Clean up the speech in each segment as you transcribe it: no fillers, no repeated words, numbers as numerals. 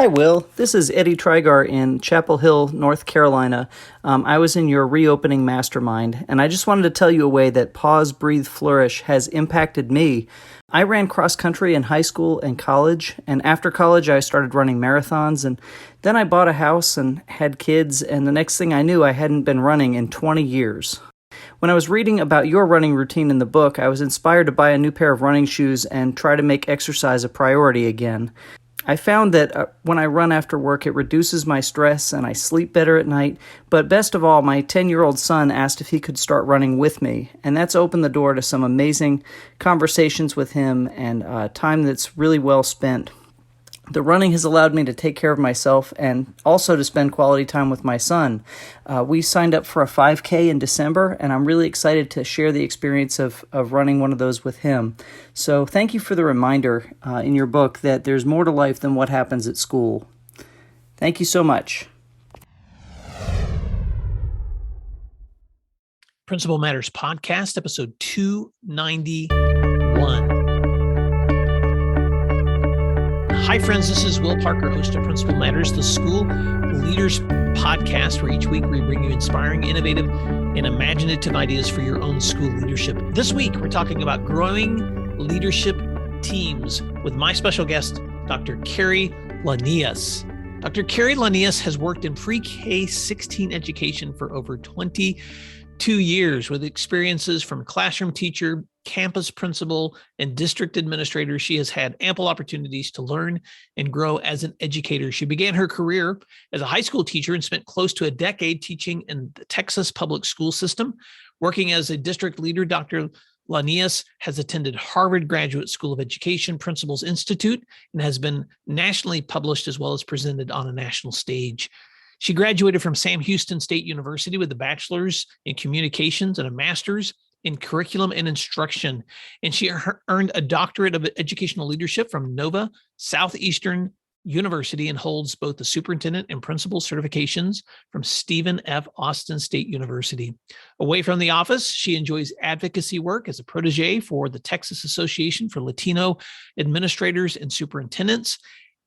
Hi, Will. This is Eddie Trigar in Chapel Hill, North Carolina. I was in your reopening mastermind, and I just wanted to tell you a way that Pause, Breathe, Flourish has impacted me. I ran cross country in high school and college, and after college I started running marathons, and then I bought a house and had kids, and the next thing I knew I hadn't been running in 20 years. When I was reading about your running routine in the book, I was inspired to buy a new pair of running shoes and try to make exercise a priority again. I found that when I run after work, it reduces my stress and I sleep better at night. But best of all, my 10-year-old son asked if he could start running with me. And that's opened the door to some amazing conversations with him and time that's really well spent. The running has allowed me to take care of myself and also to spend quality time with my son. We signed up for a 5K in December, and I'm really excited to share the experience of running one of those with him. So thank you for the reminder in your book that there's more to life than what happens at school. Thank you so much. Principal Matters Podcast, episode 291. Hi, friends. This is Will Parker, host of Principal Matters, the school leaders podcast, where each week we bring you inspiring, innovative, and imaginative ideas for your own school leadership. This week, we're talking about growing leadership teams with my special guest, Dr. Keri Launius. Dr. Keri Launius has worked in pre-K 16 education for over 22 years with experiences from classroom teacher, campus principal, and district administrator. She has had ample opportunities to learn and grow as an educator. She began her career as a high school teacher and spent close to a decade teaching in the Texas public school system. Working as a district leader, Dr. Launius has attended Harvard Graduate School of Education Principals Institute and has been nationally published as well as presented on a national stage. She graduated from Sam Houston State University with a bachelor's in communications and a master's in curriculum and instruction. And she earned a doctorate of educational leadership from Nova Southeastern University and holds both the superintendent and principal certifications from Stephen F. Austin State University. Away from the office, she enjoys advocacy work as a protege for the Texas Association for Latino Administrators and Superintendents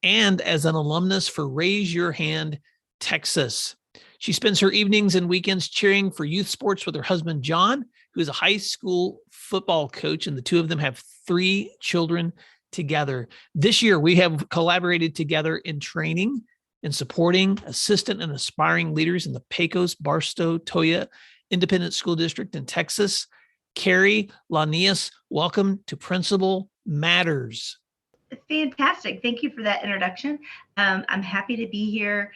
and as an alumnus for Raise Your Hand Texas. She spends her evenings and weekends cheering for youth sports with her husband, John, who is a high school football coach, and the two of them have 3 children together. This year, we have collaborated together in training and supporting assistant and aspiring leaders in the Pecos, Barstow, Toya Independent School District in Texas. Keri Launius, welcome to Principal Matters. Fantastic. Thank you for that introduction. I'm happy to be here.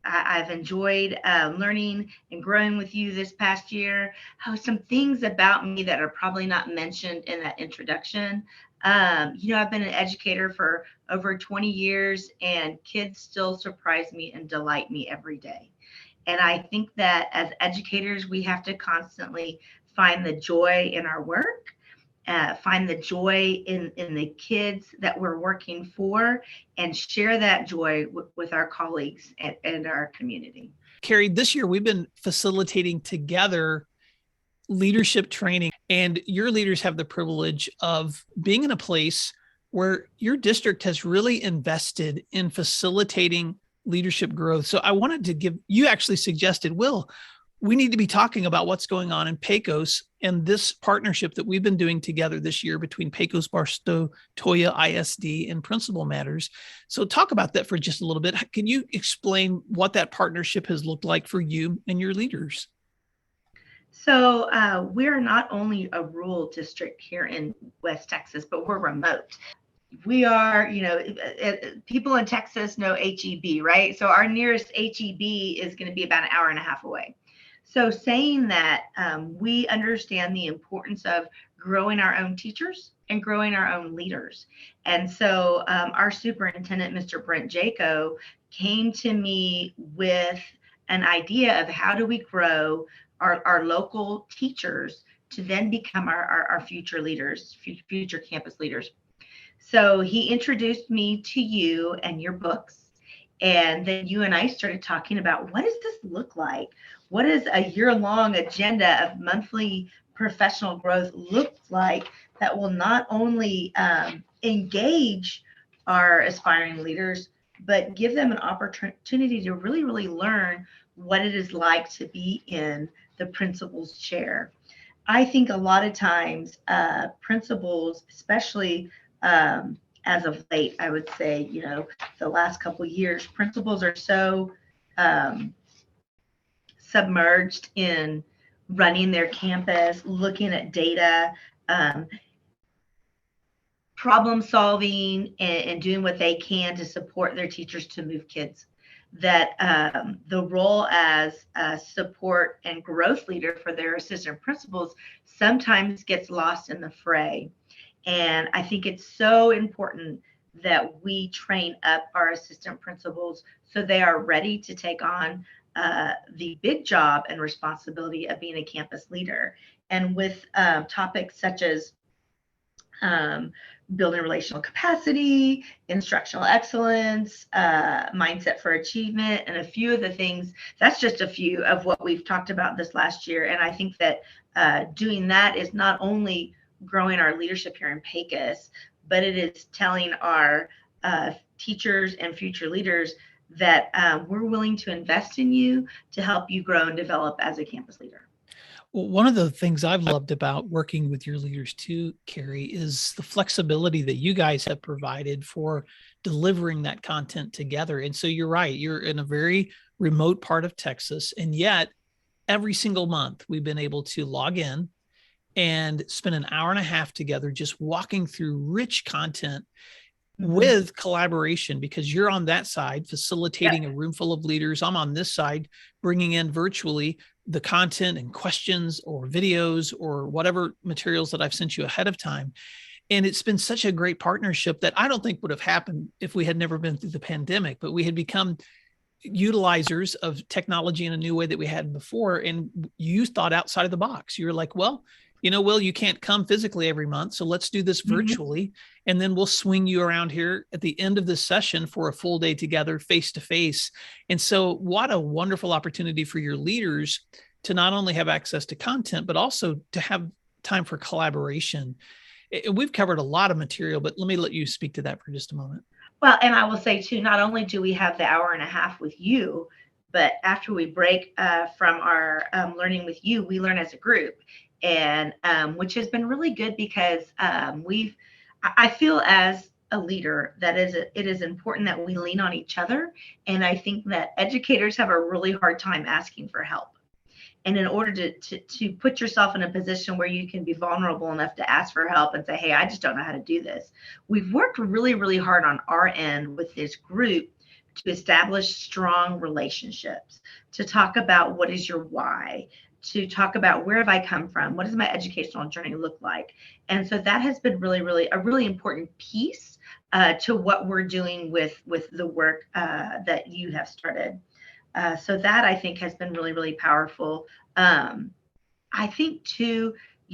I've enjoyed learning and growing with you this past year. Some things about me that are probably not mentioned in that introduction. I've been an educator for over 20 years, and kids still surprise me and delight me every day. And I think that as educators, we have to constantly find the joy in our work. Find the joy in the kids that we're working for, and share that joy with our colleagues and our community. Keri, this year we've been facilitating together leadership training, and your leaders have the privilege of being in a place where your district has really invested in facilitating leadership growth. So I wanted to you actually suggested, Will, we need to be talking about what's going on in Pecos and this partnership that we've been doing together this year between Pecos, Barstow, Toya ISD, and Principal Matters. So talk about that for just a little bit. Can you explain what that partnership has looked like for you and your leaders? So we're not only a rural district here in West Texas, but we're remote. We are, people in Texas know HEB, right? So our nearest HEB is going to be about an hour and a half away. So saying that, we understand the importance of growing our own teachers and growing our own leaders. And so our superintendent, Mr. Brent Jaco, came to me with an idea of how do we grow our local teachers to then become our future leaders, future campus leaders. So he introduced me to you and your books. And then you and I started talking about, what does this look like? What does a year-long agenda of monthly professional growth look like that will not only engage our aspiring leaders, but give them an opportunity to really, really learn what it is like to be in the principal's chair. I think a lot of times principals, especially as of late, I would say, the last couple of years, principals are so um, submerged in running their campus, looking at data, um, problem solving, and doing what they can to support their teachers to move kids. That the role as a support and growth leader for their assistant principals sometimes gets lost in the fray. And I think it's so important that we train up our assistant principals so they are ready to take on the big job and responsibility of being a campus leader. And with topics such as building relational capacity, instructional excellence, mindset for achievement, and a few of the things. That's just a few of what we've talked about this last year. And I think that doing that is not only growing our leadership here in Pecos, but it is telling our teachers and future leaders that we're willing to invest in you to help you grow and develop as a campus leader. Well, one of the things I've loved about working with your leaders too, Keri, is the flexibility that you guys have provided for delivering that content together. And so you're right, you're in a very remote part of Texas, and yet every single month we've been able to log in and spend an hour and a half together just walking through rich content with collaboration, because you're on that side facilitating a room full of leaders. I'm on this side bringing in virtually the content and questions or videos or whatever materials that I've sent you ahead of time. And it's been such a great partnership that I don't think would have happened if we had never been through the pandemic, but we had become utilizers of technology in a new way that we hadn't before. And you thought outside of the box. You were like, well, Will, you can't come physically every month, so let's do this virtually. And then we'll swing you around here at the end of this session for a full day together, face to face. And so what a wonderful opportunity for your leaders to not only have access to content, but also to have time for collaboration. We've covered a lot of material, but let you speak to that for just a moment. Well, and I will say too, not only do we have the hour and a half with you, but after we break from our learning with you, we learn as a group. And which has been really good because I feel as a leader that it is important that we lean on each other. And I think that educators have a really hard time asking for help. And in order to put yourself in a position where you can be vulnerable enough to ask for help and say, hey, I just don't know how to do this. We've worked really, really hard on our end with this group to establish strong relationships, to talk about what is your why, to talk about where have I come from? What does my educational journey look like? And so that has been really, really a really important piece to what we're doing with the work that you have started. So that I think has been really, really powerful. I think too,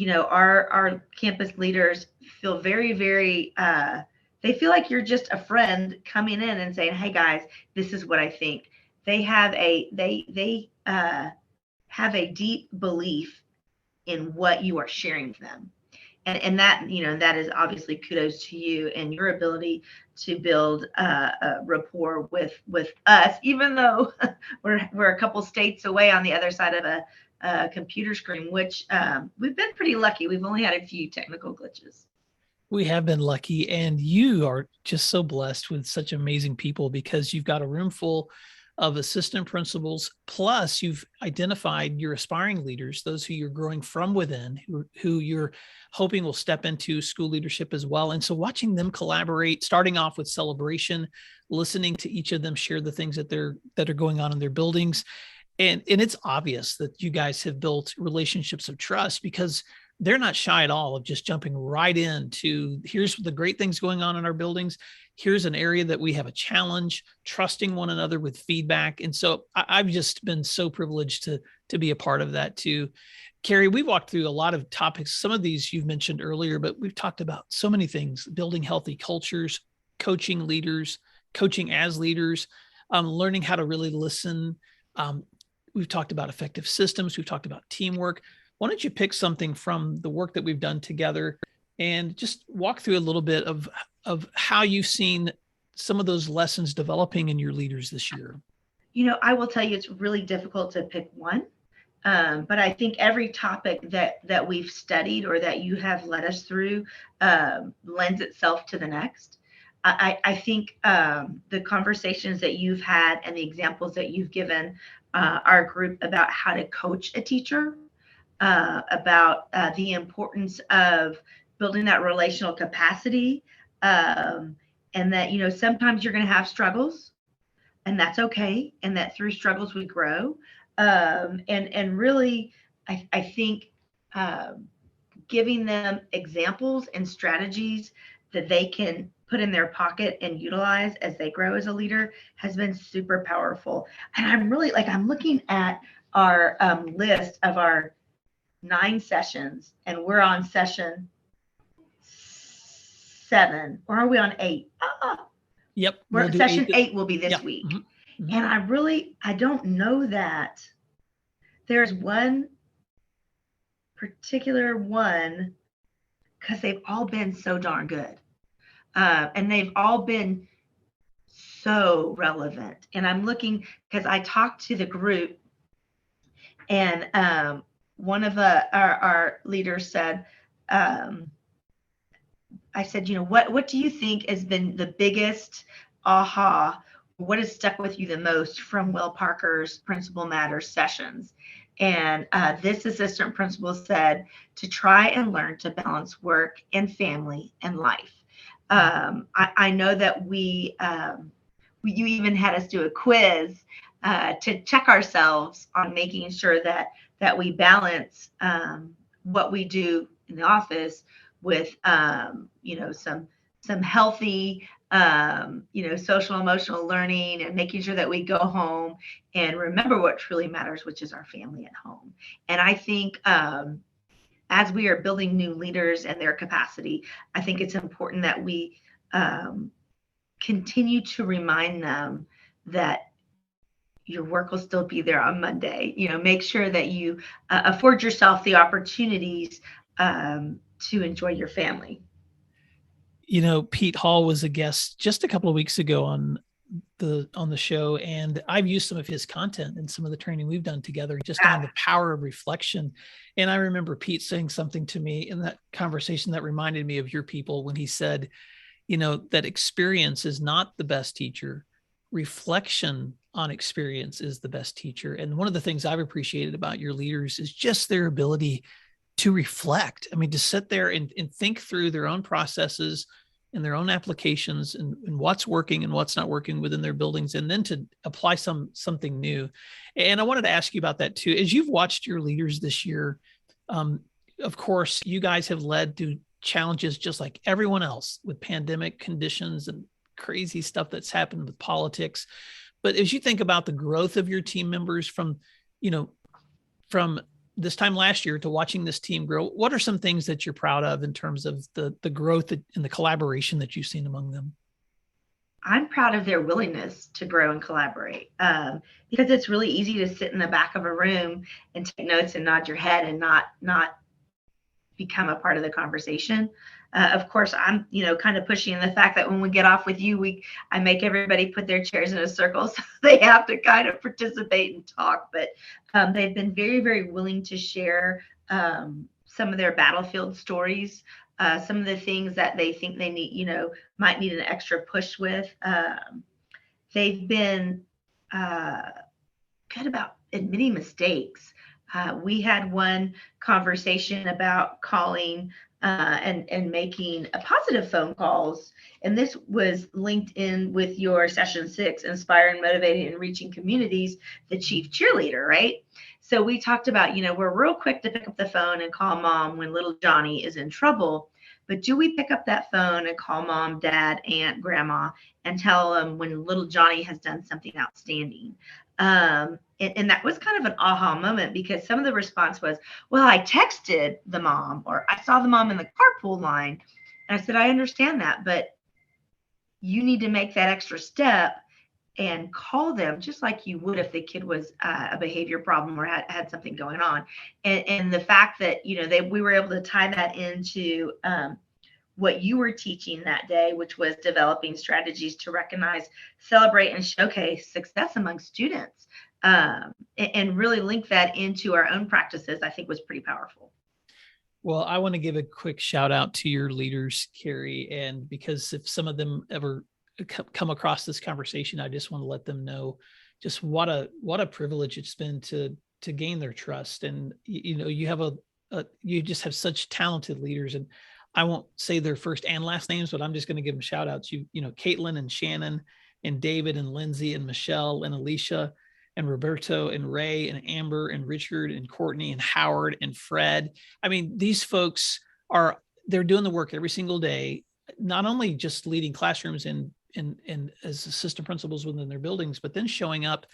our campus leaders feel very, very, they feel like you're just a friend coming in and saying, hey guys, this is what I think. They have a deep belief in what you are sharing with them. And that, that is obviously kudos to you and your ability to build a rapport with us, even though we're a couple states away on the other side of a computer screen, which we've been pretty lucky. We've only had a few technical glitches. We have been lucky, and you are just so blessed with such amazing people because you've got a room full of assistant principals, plus you've identified your aspiring leaders, those who you're growing from within, who you're hoping will step into school leadership as well. And so watching them collaborate, starting off with celebration, listening to each of them share the things that are going on in their buildings. And it's obvious that you guys have built relationships of trust because they're not shy at all of just jumping right into, here's the great things going on in our buildings. Here's an area that we have a challenge, trusting one another with feedback. And so I've just been so privileged to be a part of that too. Keri, we've walked through a lot of topics. Some of these you've mentioned earlier, but we've talked about so many things: building healthy cultures, coaching leaders, coaching as leaders, learning how to really listen. We've talked about effective systems. We've talked about teamwork. Why don't you pick something from the work that we've done together and just walk through a little bit of how you've seen some of those lessons developing in your leaders this year? I will tell you, it's really difficult to pick one. But I think every topic that we've studied or that you have led us through lends itself to the next. I think the conversations that you've had and the examples that you've given our group about how to coach a teacher, about the importance of building that relational capacity, and that, sometimes you're going to have struggles, and that's okay, and that through struggles we grow. And really, I think giving them examples and strategies that they can put in their pocket and utilize as they grow as a leader has been super powerful. And I'm looking at our list of our 9 sessions, and we're on session 7, or are we on 8? Yep. We're session 8 will be this week. Mm-hmm. And I don't know that there's one particular one, because they've all been so darn good. And they've all been so relevant. And I'm looking, because I talked to the group, and one of our leaders said, I said, what do you think has been the biggest aha? What has stuck with you the most from Will Parker's Principal Matters sessions? And this assistant principal said to try and learn to balance work and family and life. I know that you even had us do a quiz to check ourselves on making sure that we balance what we do in the office with some healthy social emotional learning, and making sure that we go home and remember what truly matters, which is our family at home. And I think as we are building new leaders and their capacity, I think it's important that we continue to remind them that your work will still be there on Monday. Make sure that you afford yourself the opportunities to enjoy your family. Pete Hall was a guest just a couple of weeks ago on the show, and I've used some of his content and some of the training we've done together just on the power of reflection. And I remember Pete saying something to me in that conversation that reminded me of your people, when he said, that experience is not the best teacher. Reflection on experience is the best teacher. And one of the things I've appreciated about your leaders is just their ability to reflect. I mean, to sit there and think through their own processes and their own applications and what's working and what's not working within their buildings, and then to apply something new. And I wanted to ask you about that too. As you've watched your leaders this year, of course, you guys have led through challenges just like everyone else with pandemic conditions and crazy stuff that's happened with politics. But as you think about the growth of your team members from this time last year to watching this team grow, what are some things that you're proud of in terms of the growth and the collaboration that you've seen among them? I'm proud of their willingness to grow and collaborate, because it's really easy to sit in the back of a room and take notes and nod your head and not become a part of the conversation. Of course, I'm, kind of pushing the fact that when we get off with you, I make everybody put their chairs in a circle, so they have to kind of participate and talk. But they've been very, very willing to share some of their battlefield stories, some of the things that they think they need, might need an extra push with. They've been good about admitting mistakes. We had one conversation about calling and making a positive phone calls. And this was linked in with your session 6, inspiring, motivating, and reaching communities, the chief cheerleader, right? So we talked about, we're real quick to pick up the phone and call mom when little Johnny is in trouble. But do we pick up that phone and call mom, dad, aunt, grandma, and tell them when little Johnny has done something outstanding? And that was kind of an aha moment, because some of the response was, well, I texted the mom, or I saw the mom in the carpool line. And I said, I understand that, but you need to make that extra step and call them just like you would if the kid was a behavior problem or had something going on. And the fact that, we were able to tie that into what you were teaching that day, which was developing strategies to recognize, celebrate, and showcase success among students, and really link that into our own practices, I think was pretty powerful. Well, I want to give a quick shout out to your leaders, Keri, and because if some of them ever come across this conversation, I just want to let them know just what a privilege it's been to gain their trust. And you have you just have such talented leaders, and I won't say their first and last names, but I'm just going to give them shout outs. Caitlin and Shannon and David and Lindsay and Michelle and Alicia and Roberto and Ray and Amber and Richard and Courtney and Howard and Fred. I mean, these folks they're doing the work every single day, not only just leading classrooms and as assistant principals within their buildings, but then showing up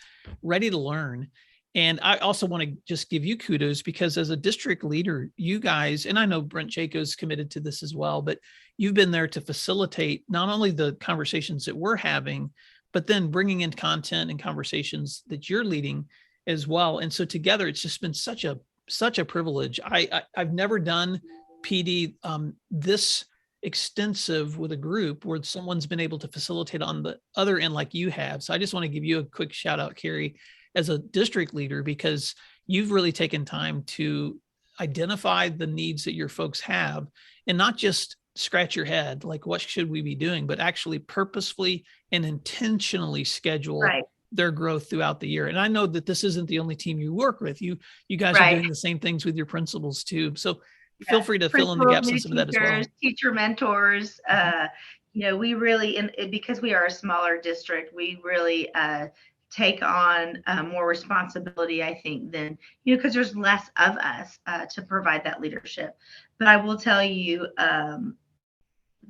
ready to learn. And I also want to just give you kudos because as a district leader, you guys, and I know Brent Jacobs committed to this as well, but you've been there to facilitate not only the conversations that we're having, but then bringing in content and conversations that you're leading as well. And so together, it's just been such a privilege. I've never done PD this extensive with a group where someone's been able to facilitate on the other end like you have. So I just want to give you a quick shout out, Keri, as a district leader, because you've really taken time to identify the needs that your folks have and not just scratch your head, like what should we be doing, but actually purposefully and intentionally schedule their growth throughout the year. And I know that this isn't the only team you work with. You guys are doing the same things with your principals too. So feel free to fill in the gaps on some of that as well. Teacher mentors, we really, because we are a smaller district, we really take on more responsibility, I think, than, because there's less of us to provide that leadership. But I will tell you,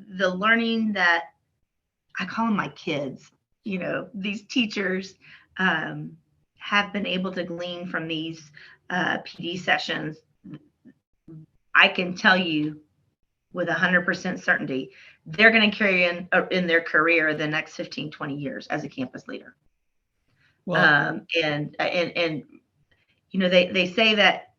the learning that I call them my kids, these teachers have been able to glean from these PD sessions. I can tell you with 100% certainty, they're going to carry in their career the next 15, 20 years as a campus leader. Well, and they say that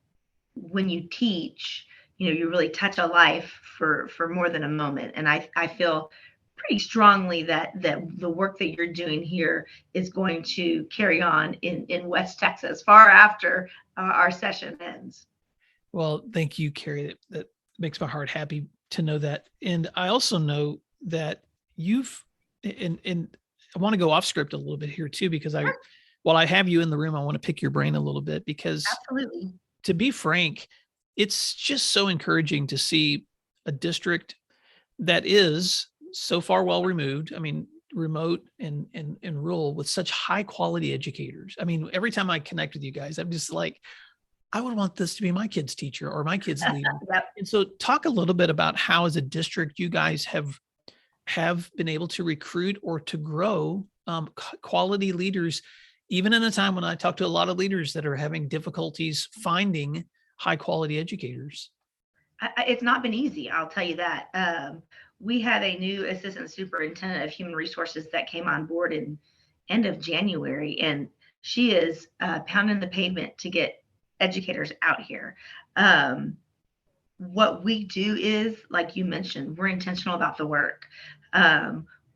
when you teach, you really touch a life for more than a moment. And I feel pretty strongly that the work that you're doing here is going to carry on in West Texas far after our session ends. Well, thank you, Keri. That makes my heart happy to know that. And I also know that you've, and I want to go off script a little bit here too, because while I have you in the room, I want to pick your brain a little bit because absolutely, to be frank, it's just so encouraging to see a district that is so far well removed. I mean, remote and rural with such high quality educators. I mean, every time I connect with you guys, I'm just like, I would want this to be my kid's teacher or my kid's leader. Yep. And so talk a little bit about how as a district, you guys have been able to recruit or to grow quality leaders, even in a time when I talk to a lot of leaders that are having difficulties finding high quality educators. It's not been easy. I'll tell you that. We had a new assistant superintendent of human resources that came on board in end of January, and she is pounding the pavement to get educators out here. What we do is, like you mentioned, we're intentional about the work.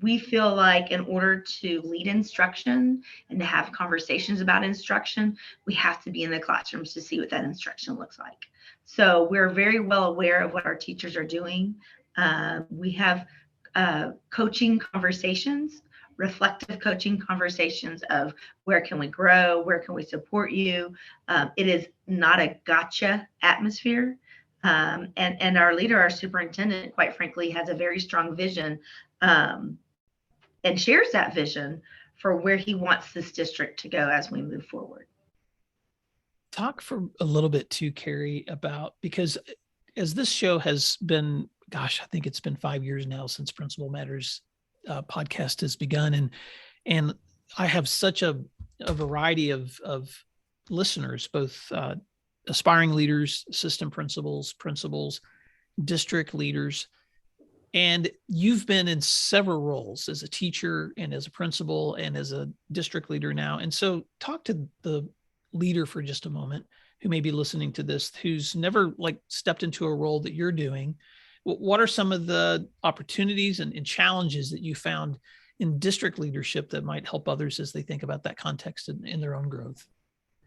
We feel like in order to lead instruction and to have conversations about instruction, we have to be in the classrooms to see what that instruction looks like. So we're very well aware of what our teachers are doing. We have coaching conversations, reflective coaching conversations of where can we grow, where can we support you. It is not a gotcha atmosphere. And our leader, our superintendent, quite frankly, has a very strong vision and shares that vision for where he wants this district to go as we move forward. Talk for a little bit too, Keri, about, because as this show has been, gosh, I think it's been 5 years now since Principal Matters podcast has begun. And I have such a variety of listeners, both aspiring leaders, assistant principals, district leaders. And you've been in several roles as a teacher and as a principal and as a district leader now. And so talk to the leader for just a moment who may be listening to this, who's never stepped into a role that you're doing, What are some of the opportunities and challenges that you found in district leadership that might help others as they think about that context in their own growth?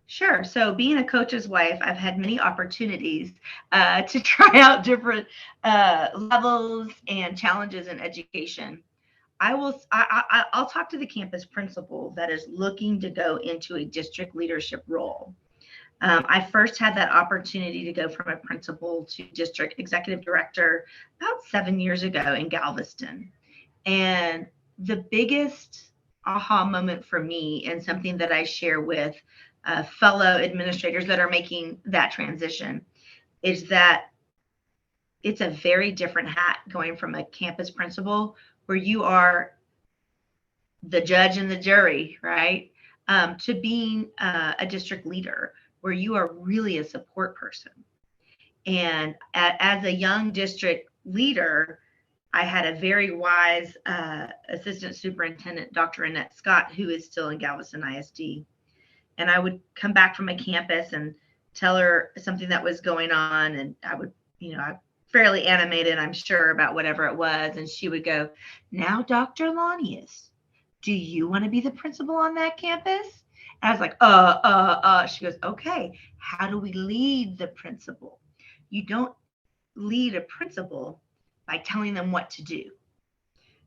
Sure. So being a coach's wife, I've had many opportunities to try out different levels and challenges in education. I'll talk to the campus principal that is looking to go into a district leadership role. I first had that opportunity to go from a principal to district executive director about 7 years ago in Galveston. And the biggest aha moment for me, and something that I share with fellow administrators that are making that transition, is that it's a very different hat going from a campus principal where you are the judge and the jury, right? To being a district leader where you are really a support person. And as a young district leader, I had a very wise assistant superintendent, Dr. Annette Scott, who is still in Galveston ISD. And I would come back from a campus and tell her something that was going on. And I would, I'm fairly animated, I'm sure, about whatever it was. And she would go, "Now, Dr. Launius, do you want to be the principal on that campus?" And I was like, She goes, "Okay, how do we lead the principal? You don't lead a principal by telling them what to do.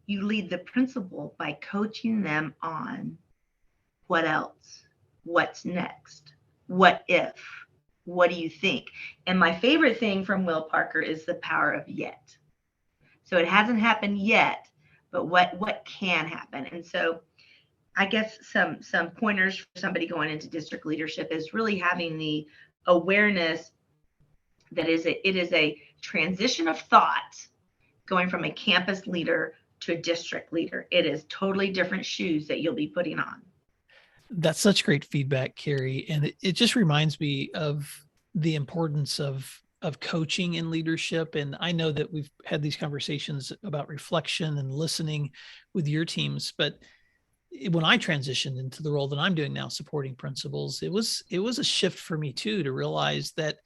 You lead the principal by coaching them on what else, what's next, what if, what do you think?" And my favorite thing from Will Parker is the power of yet. So it hasn't happened yet, but what can happen? And so I guess some pointers for somebody going into district leadership is really having the awareness that it is a transition of thought going from a campus leader to a district leader. It is totally different shoes that you'll be putting on. That's such great feedback, Keri. And it just reminds me of the importance of coaching in leadership. And I know that we've had these conversations about reflection and listening with your teams, but when I transitioned into the role that I'm doing now, supporting principals, it was a shift for me too, to realize that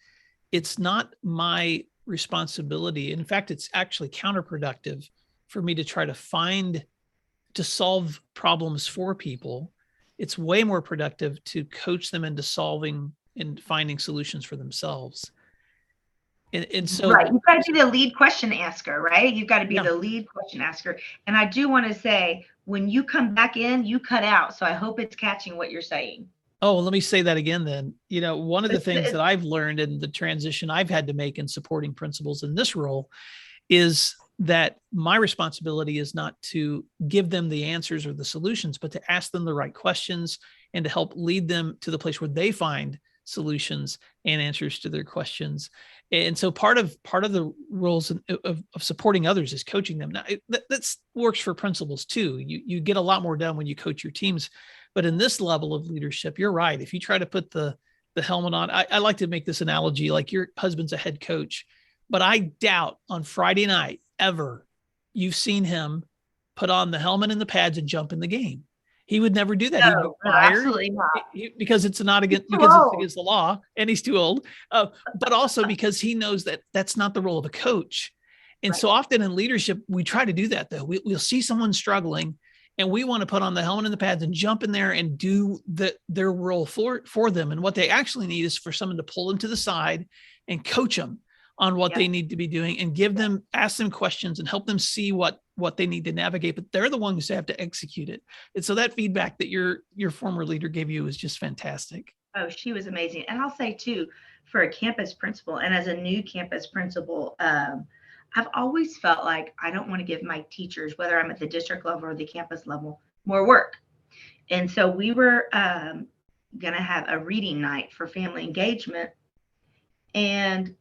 it's not my responsibility. In fact, it's actually counterproductive for me to try to solve problems for people. It's way more productive to coach them into solving and finding solutions for themselves. And so, right, you've got to be the lead question asker, right? You've got to be yeah. the lead question asker. And I do want to say, when you come back in, you cut out. So I hope it's catching what you're saying. Oh, let me say that again then. One of the things that I've learned in the transition I've had to make in supporting principals in this role is that my responsibility is not to give them the answers or the solutions, but to ask them the right questions and to help lead them to the place where they find solutions and answers to their questions. And so part of the roles of supporting others is coaching them. Now, that works for principals too. You get a lot more done when you coach your teams. But in this level of leadership, you're right. If you try to put the helmet on, I like to make this analogy, like your husband's a head coach, but I doubt on Friday night ever you've seen him put on the helmet and the pads and jump in the game. He would never do that. No, absolutely not. Because it's against the law, and he's too old. But also because he knows that that's not the role of a coach. And so often in leadership, we try to do that though. We'll see someone struggling, and we want to put on the helmet and the pads and jump in there and do their role for them. And what they actually need is for someone to pull them to the side and coach them on what they need to be doing, and ask them questions and help them see what they need to navigate, but they're the ones who have to execute it. And so that feedback that your former leader gave you is just fantastic. Oh, she was amazing. And I'll say too, for a campus principal and as a new campus principal, I've always felt like I don't want to give my teachers, whether I'm at the district level or the campus level, more work. And so we were going to have a reading night for family engagement. And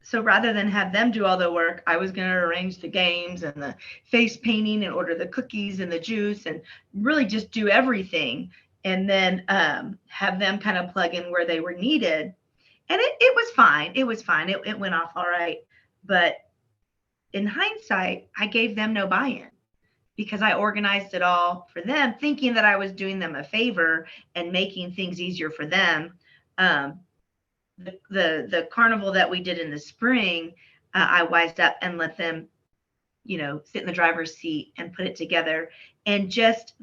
so rather than have them do all the work, I was going to arrange the games and the face painting and order the cookies and the juice and really just do everything. And then have them kind of plug in where they were needed. And it was fine. It was fine. It went off all right. But in hindsight, I gave them no buy-in because I organized it all for them, thinking that I was doing them a favor and making things easier for them. The carnival that we did in the spring, I wised up and let them, sit in the driver's seat and put it together. And just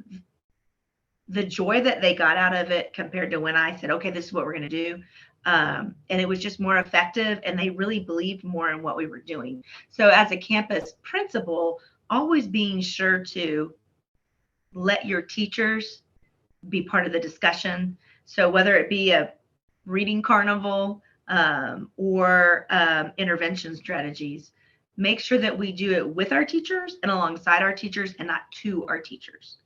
the joy that they got out of it compared to when I said, okay, this is what we're going to do. And it was just more effective, and they really believed more in what we were doing. So as a campus principal, always being sure to let your teachers be part of the discussion. So whether it be a reading carnival or intervention strategies, make sure that we do it with our teachers and alongside our teachers, and not to our teachers.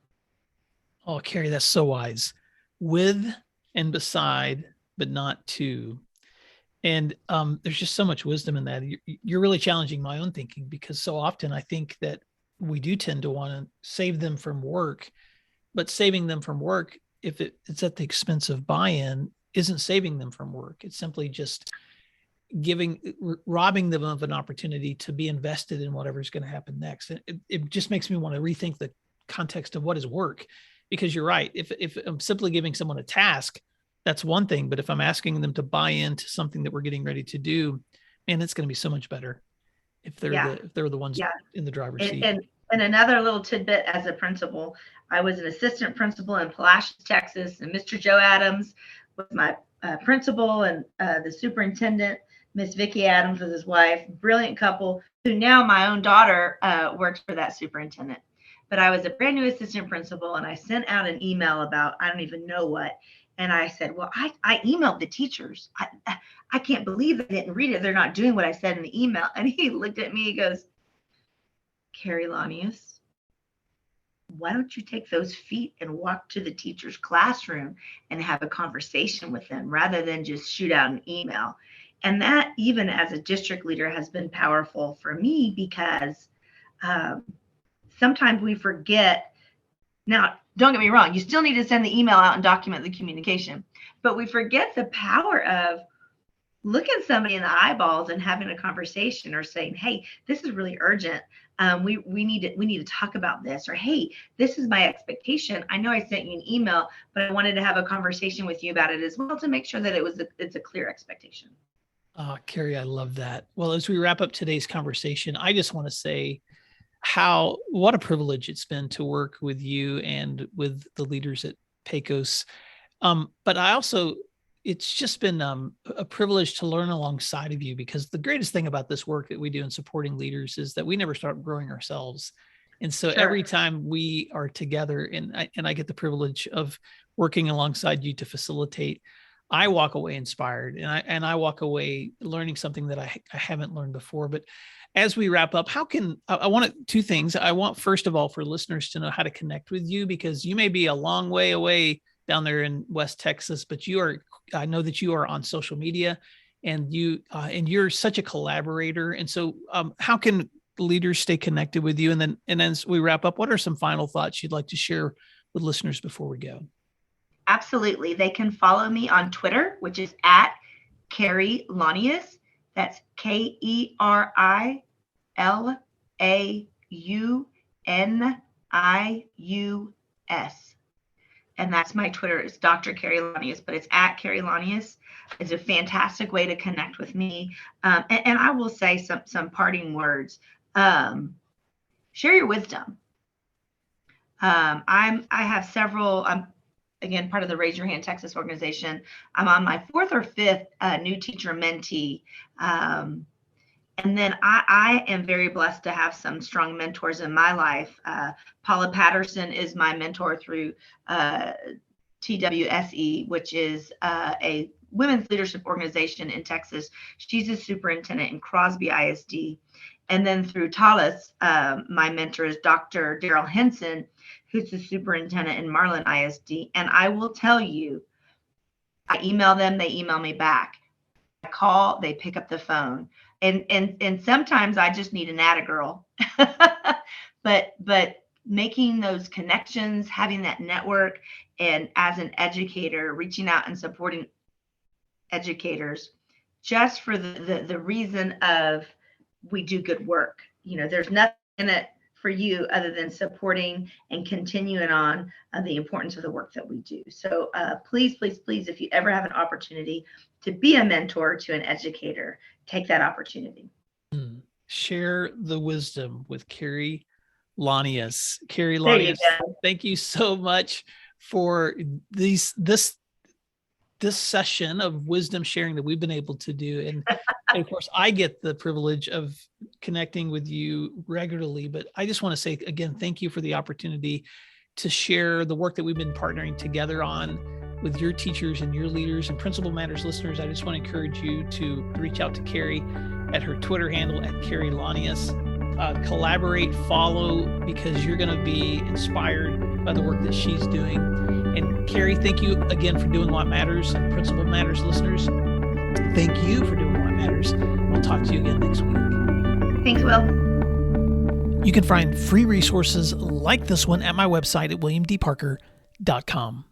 Oh, Keri, that's so wise. With and beside, but not to. And there's just so much wisdom in that. You're really challenging my own thinking, because so often I think that we do tend to want to save them from work, but saving them from work, if it's at the expense of buy-in, isn't saving them from work. It's simply just robbing them of an opportunity to be invested in whatever's going to happen next. And it just makes me want to rethink the context of what is work, because you're right. If I'm simply giving someone a task, that's one thing. But if I'm asking them to buy into something that we're getting ready to do, man, it's going to be so much better if they're the ones in the driver's seat. And another little tidbit as a principal, I was an assistant principal in Palacios, Texas, and Mr. Joe Adams was my principal, and the superintendent, Miss Vicki Adams, was his wife. Brilliant couple, who now my own daughter works for that superintendent. But I was a brand new assistant principal, and I sent out an email about, I don't even know what. And I said, well, I emailed the teachers. I can't believe they didn't read it. They're not doing what I said in the email. And he looked at me, he goes, Keri Launius, why don't you take those feet and walk to the teacher's classroom and have a conversation with them rather than just shoot out an email? And that, even as a district leader, has been powerful for me, because sometimes we forget. Now, don't get me wrong, you still need to send the email out and document the communication, but we forget the power of looking somebody in the eyeballs and having a conversation, or saying, hey, this is really urgent. We need to talk about this, or hey, this is my expectation. I know I sent you an email, but I wanted to have a conversation with you about it as well, to make sure that it's a clear expectation. Keri, I love that. Well, as we wrap up today's conversation, I just want to say what a privilege it's been to work with you and with the leaders at Pecos. But it's just been a privilege to learn alongside of you, because the greatest thing about this work that we do in supporting leaders is that we never start growing ourselves. And so every time we are together, and I get the privilege of working alongside you to facilitate, I walk away inspired, and I walk away learning something that I haven't learned before. But as we wrap up, I want two things. I want, first of all, for listeners to know how to connect with you, because you may be a long way away down there in West Texas, but I know that you are on social media, and you're such a collaborator. And so how can leaders stay connected with you? And then as we wrap up, what are some final thoughts you'd like to share with listeners before we go? Absolutely. They can follow me on Twitter, which is at Keri Launius. That's KeriLaunius. And that's my Twitter. It's Dr. Keri Launius, but it's at Keri Launius. It's a fantastic way to connect with me. And I will say some parting words. Share your wisdom. I have several. I'm again part of the Raise Your Hand Texas organization. I'm on my 4th or 5th new teacher mentee. And then I am very blessed to have some strong mentors in my life. Paula Patterson is my mentor through TWSE, which is a women's leadership organization in Texas. She's a superintendent in Crosby ISD. And then through Talis, my mentor is Dr. Daryl Henson, who's the superintendent in Marlin ISD. And I will tell you, I email them, they email me back. I call, they pick up the phone. And sometimes I just need an atta girl. but making those connections, having that network, and as an educator, reaching out and supporting educators just for the reason of we do good work. There's nothing in it for you other than supporting and continuing on the importance of the work that we do. So please, if you ever have an opportunity to be a mentor to an educator, take that opportunity. Share the wisdom with Keri Launius. Keri There you Launius, go. thank you so much for this session of wisdom sharing that we've been able to do. And of course, I get the privilege of connecting with you regularly, but I just want to say again, thank you for the opportunity to share the work that we've been partnering together on with your teachers and your leaders and Principal Matters listeners. I just want to encourage you to reach out to Keri at her Twitter handle at Keri Launius. Collaborate, follow, because you're going to be inspired by the work that she's doing. And Keri, thank you again for doing what matters. And Principal Matters listeners, thank you for doing what matters. We'll talk to you again next week. Thanks, Will. You can find free resources like this one at my website at williamdparker.com.